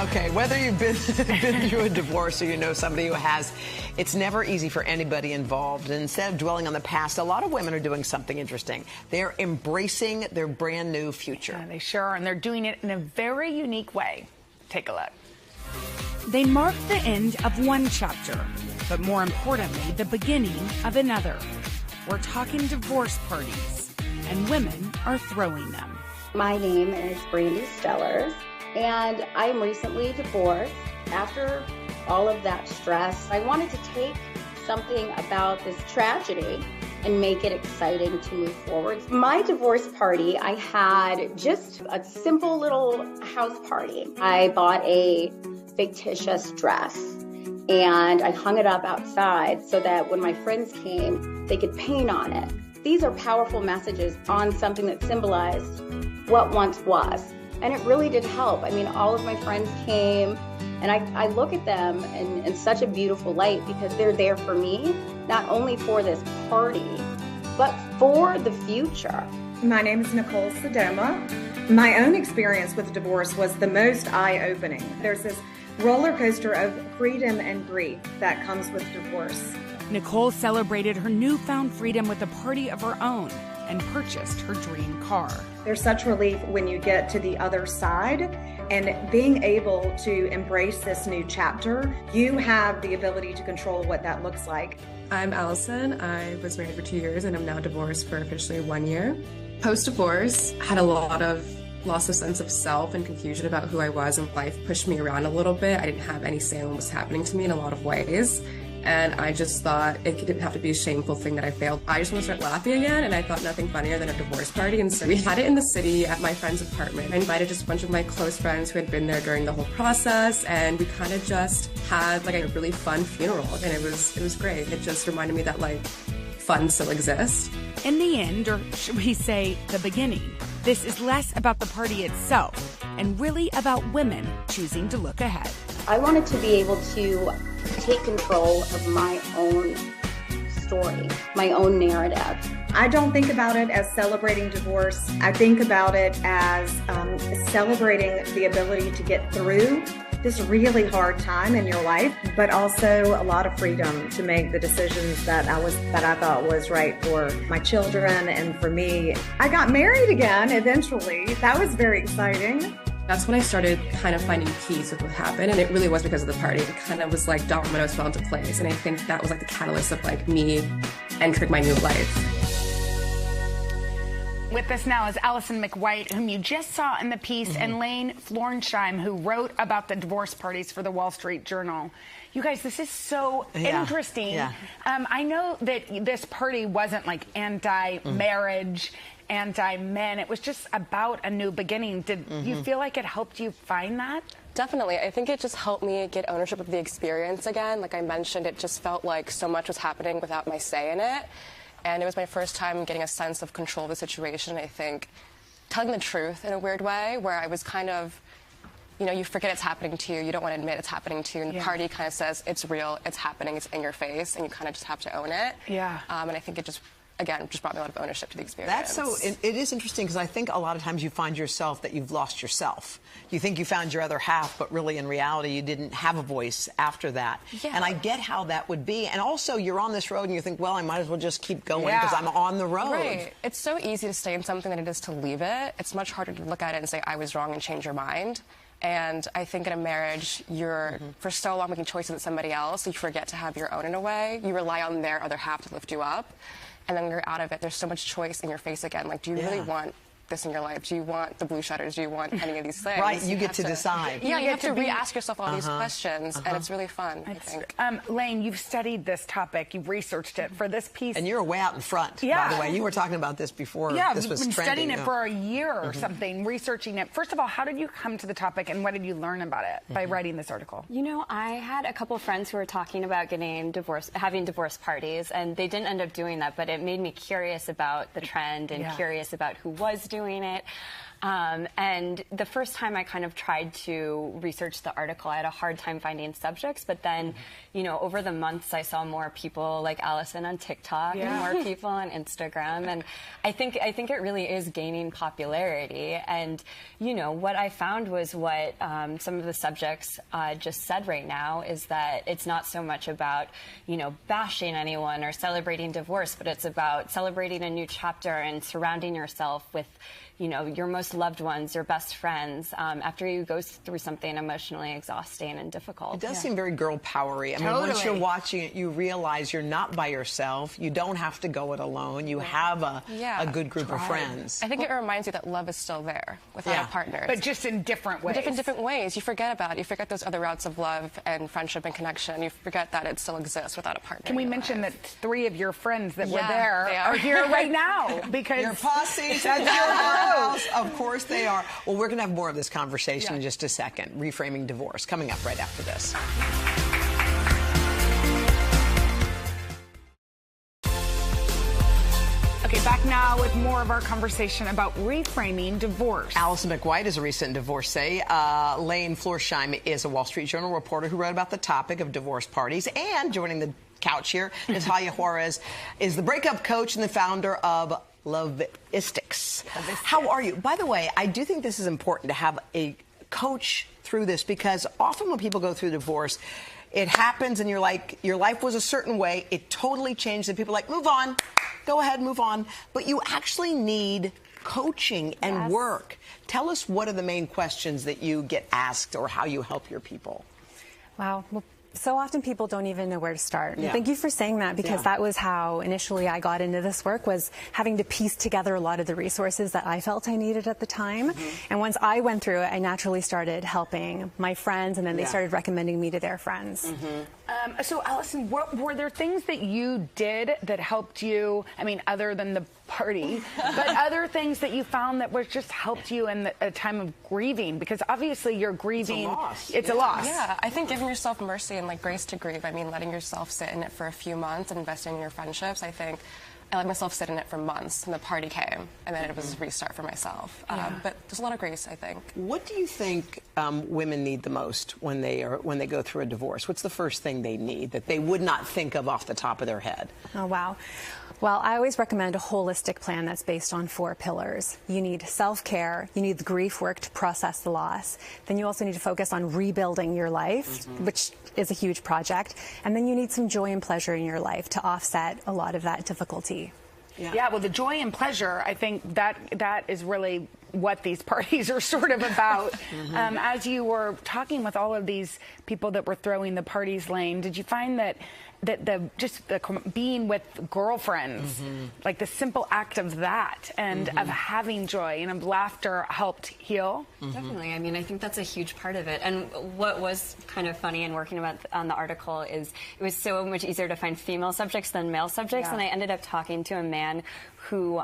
Okay, whether you've been through a divorce or you know somebody who has, it's never easy for anybody involved. And instead of dwelling on the past, a lot of women are doing something interesting. They're embracing their brand new future. Yeah, they sure are, and they're doing it in a very unique way. Take a look. They mark the end of one chapter, but more importantly, the beginning of another. We're talking divorce parties, and women are throwing them. My name is Brandy Stellers, and I am recently divorced. After all of that stress, I wanted to take something about this tragedy and make it exciting to move forward. My divorce party, I had just a simple little house party. I bought a fictitious dress and I hung it up outside so that when my friends came, they could paint on it. These are powerful messages on something that symbolized what once was. And it really did help. I mean, all of my friends came, and I look at them in such a beautiful light because they're there for me, not only for this party, but for the future. My name is Nicole Sedoma. My own experience with divorce was the most eye-opening. There's this roller coaster of freedom and grief that comes with divorce. Nicole celebrated her newfound freedom with a party of her own and purchased her dream car. There's such relief when you get to the other side, and being able to embrace this new chapter, you have the ability to control what that looks like. I'm Allison. I was married for 2 years and I'm now divorced for officially 1 year. Post-divorce, had a lot of lost a sense of self and confusion about who I was, and life pushed me around a little bit. I didn't have any say in what was happening to me in a lot of ways. And I just thought it didn't have to be a shameful thing that I failed. I just want to start laughing again, and I thought nothing funnier than a divorce party. And so we had it in the city at my friend's apartment. I invited just a bunch of my close friends who had been there during the whole process, and we kind of just had like a really fun funeral, and it was great. It just reminded me that like fun still exists. In the end, or should we say the beginning, this is less about the party itself and really about women choosing to look ahead. I wanted to be able to take control of my own story, my own narrative. I don't think about it as celebrating divorce. I think about it as celebrating the ability to get through this really hard time in your life, but also a lot of freedom to make the decisions that I thought was right for my children and for me. I got married again eventually. That was very exciting. That's when I started kind of finding peace with what happened, and it really was because of the party. It kind of was like dominoes fell into place, and I think that was like the catalyst of like me entering my new life. With us now is Allison McWhite, whom you just saw in the piece, and Lane Florsheim, who wrote about the divorce parties for the Wall Street Journal. You guys, this is so interesting. Yeah. I know that this party wasn't like anti-marriage, anti-men. It was just about a new beginning. Did you feel like it helped you find that? Definitely. I think it just helped me get ownership of the experience again. Like I mentioned, it just felt like so much was happening without my say in it. And it was my first time getting a sense of control of the situation. I think telling the truth in a weird way, where I was kind of, you know, you forget it's happening to you. You don't want to admit it's happening to you. And the party kind of says it's real, it's happening, it's in your face, and you kind of just have to own it. Yeah. And I think it just, again, just brought me a lot of ownership to the experience. That's so, it is interesting because I think a lot of times you find yourself that you've lost yourself. You think you found your other half, but really in reality you didn't have a voice after that. Yeah. And I get how that would be. And also you're on this road and you think, well, I might as well just keep going because I'm on the road. Right. It's so easy to stay in something than it is to leave it. It's much harder to look at it and say, I was wrong, and change your mind. And I think in a marriage, you're for so long making choices with somebody else, you forget to have your own in a way. You rely on their other half to lift you up. And then when you're out of it, there's so much choice in your face again. Like, do you really want this in your life? Do you want the blue shutters? Do you want any of these things? Right, you get to decide. Yeah, you have to re-ask yourself all these questions, and it's really fun, I think. Lane, you've studied this topic. You've researched it for this piece. And you're way out in front, by the way. You were talking about this before this was you've been trending. studying it for a year or something, researching it. First of all, how did you come to the topic, and what did you learn about it by writing this article? You know, I had a couple of friends who were talking about having divorce parties, and they didn't end up doing that, but it made me curious about the trend and curious about who was doing it. And the first time I kind of tried to research the article, I had a hard time finding subjects. But then, you know, over the months, I saw more people like Allison on TikTok and more people on Instagram. And I think it really is gaining popularity. And, you know, what I found was what some of the subjects just said right now is that it's not so much about, you know, bashing anyone or celebrating divorce, but it's about celebrating a new chapter and surrounding yourself with, you know, your most loved ones, your best friends, after you go through something emotionally exhausting and difficult. It does seem very girl powery. I mean, once you're watching it, you realize you're not by yourself. You don't have to go it alone. You have a good group of friends. I think it reminds you that love is still there without a partner. But just in different ways. Different ways. You forget about it. You forget those other routes of love and friendship and connection. You forget that it still exists without a partner. Can we mention that 3 of your friends that were there are here right now? Because your posse, that's your house. Of course they are. Well, we're going to have more of this conversation in just a second. Reframing divorce coming up right after this. Okay, back now with more of our conversation about reframing divorce. Allison McWhite is a recent divorcee. Lane Florsheim is a Wall Street Journal reporter who wrote about the topic of divorce parties. And joining the couch here, Natalia Juarez is the breakup coach and the founder of Lovistics. How are you? By the way, I do think this is important to have a coach through this, because often when people go through divorce, it happens and you're like, your life was a certain way, it totally changed, and people are like, move on, go ahead, move on. But you actually need coaching and work. Tell us, what are the main questions that you get asked, or how you help your people? Wow. Well, so often people don't even know where to start. Thank you for saying that, because that was how initially I got into this work, was having to piece together a lot of the resources that I felt I needed at the time. And once I went through it, I naturally started helping my friends, and then they started recommending me to their friends. So, Allison, were there things that you did that helped you, I mean, other than the party, but other things that you found that was just helped you in a time of grieving? Because obviously you're grieving. It's a loss. It's a loss. Yeah, I think giving yourself mercy and like grace to grieve. I mean, letting yourself sit in it for a few months and investing in your friendships. I think I let myself sit in it for months, and the party came, and then it was a restart for myself. But there's a lot of grace, I think. What do you think women need the most when they go through a divorce? What's the first thing they need that they would not think of off the top of their head? Oh, wow. Well, I always recommend a holistic plan that's based on 4 pillars. You need self-care, you need the grief work to process the loss, then you also need to focus on rebuilding your life, which is a huge project, and then you need some joy and pleasure in your life to offset a lot of that difficulty. Yeah, well, the joy and pleasure, I think that is really what these parties are sort of about. As you were talking with all of these people that were throwing the parties, Lane, did you find that being with girlfriends, like the simple act of that and of having joy and of laughter helped heal? Definitely. I mean, I think that's a huge part of it. And what was kind of funny in working on the article is it was so much easier to find female subjects than male subjects. And I ended up talking to a man who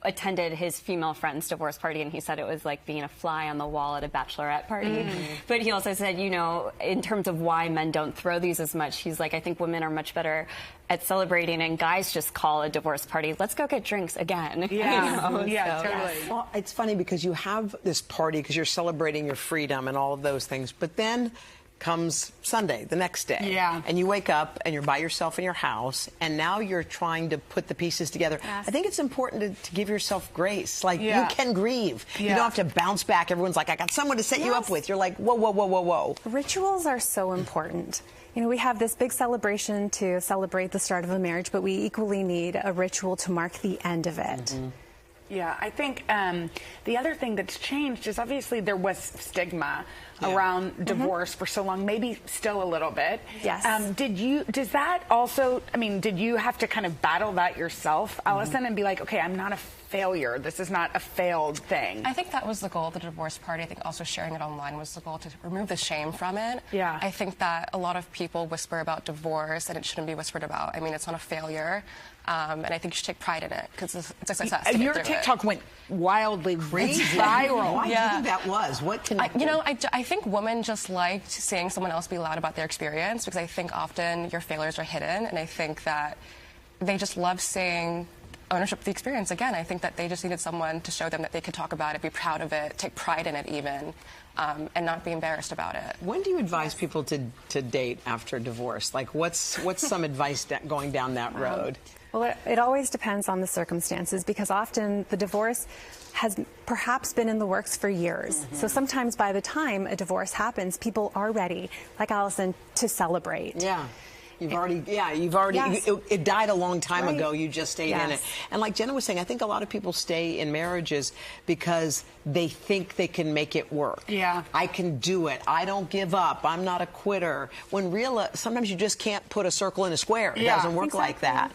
attended his female friend's divorce party, and he said it was like being a fly on the wall at a bachelorette party. But he also said, you know, in terms of why men don't throw these as much, he's like, I think women are much better at celebrating, and guys just call a divorce party, let's go get drinks again. Totally. Well, it's funny because you have this party because you're celebrating your freedom and all of those things, but then comes Sunday, the next day. And you wake up and you're by yourself in your house, and now you're trying to put the pieces together. I think it's important to give yourself grace. Like, you can grieve. You don't have to bounce back. Everyone's like, I got someone to set you up with. You're like, whoa, whoa, whoa, whoa, whoa. Rituals are so important. You know, we have this big celebration to celebrate the start of a marriage, but we equally need a ritual to mark the end of it. Yeah, I think the other thing that's changed is obviously there was stigma around divorce for so long, maybe still a little bit. Yes. Does that also, I mean, did you have to kind of battle that yourself, Allison, and be like, okay, I'm not a failure. This is not a failed thing. I think that was the goal of the divorce party. I think also sharing it online was the goal, to remove the shame from it. I think that a lot of people whisper about divorce, and it shouldn't be whispered about. I mean, it's not a failure. And I think you should take pride in it, because it's a success. Your TikTok went wildly crazy. Viral. Why do you think that was? What connected? You know, I think women just liked seeing someone else be loud about their experience, because I think often your failures are hidden, and I think that they just love seeing ownership of the experience. Again, I think that they just needed someone to show them that they could talk about it, be proud of it, take pride in it even, and not be embarrassed about it. When do you advise people to date after divorce? Like, what's some advice going down that road? Well, it always depends on the circumstances, because often the divorce has perhaps been in the works for years. So sometimes by the time a divorce happens, people are ready, like Allison, to celebrate. Yeah. You've already, yes. It died a long time ago. You just stayed in it. And like Jenna was saying, I think a lot of people stay in marriages because they think they can make it work. Yeah. I can do it. I don't give up. I'm not a quitter. When sometimes you just can't put a circle in a square. It doesn't work like that.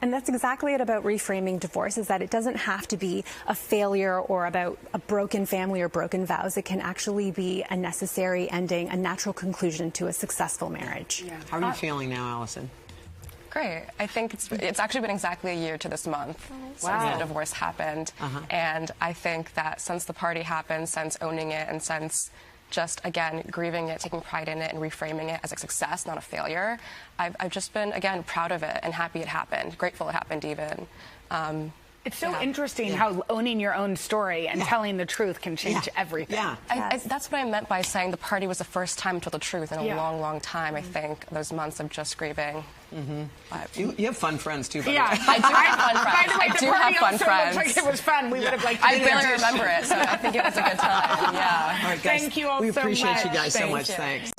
And that's exactly it about reframing divorce, is that it doesn't have to be a failure or about a broken family or broken vows. It can actually be a necessary ending, a natural conclusion to a successful marriage. Yeah. How are you feeling now, Allison? Great. I think it's actually been exactly a year to this month since the divorce happened. And I think that since the party happened, since owning it, and since just, again, grieving it, taking pride in it, and reframing it as a success, not a failure, I've just been, again, proud of it and happy it happened, grateful it happened even. It's so interesting how owning your own story and telling the truth can change everything. Yeah. That's what I meant by saying the party was the first time to tell the truth in a long, long time, I think, those months of just grieving. You have fun friends, too, by the way. I do have fun friends. By the way, the party also looked like it was fun. We would have liked to I barely remember it, so I think it was a good time. Yeah. All right, guys, Thank you all so much. We appreciate you guys so much. You. Thanks.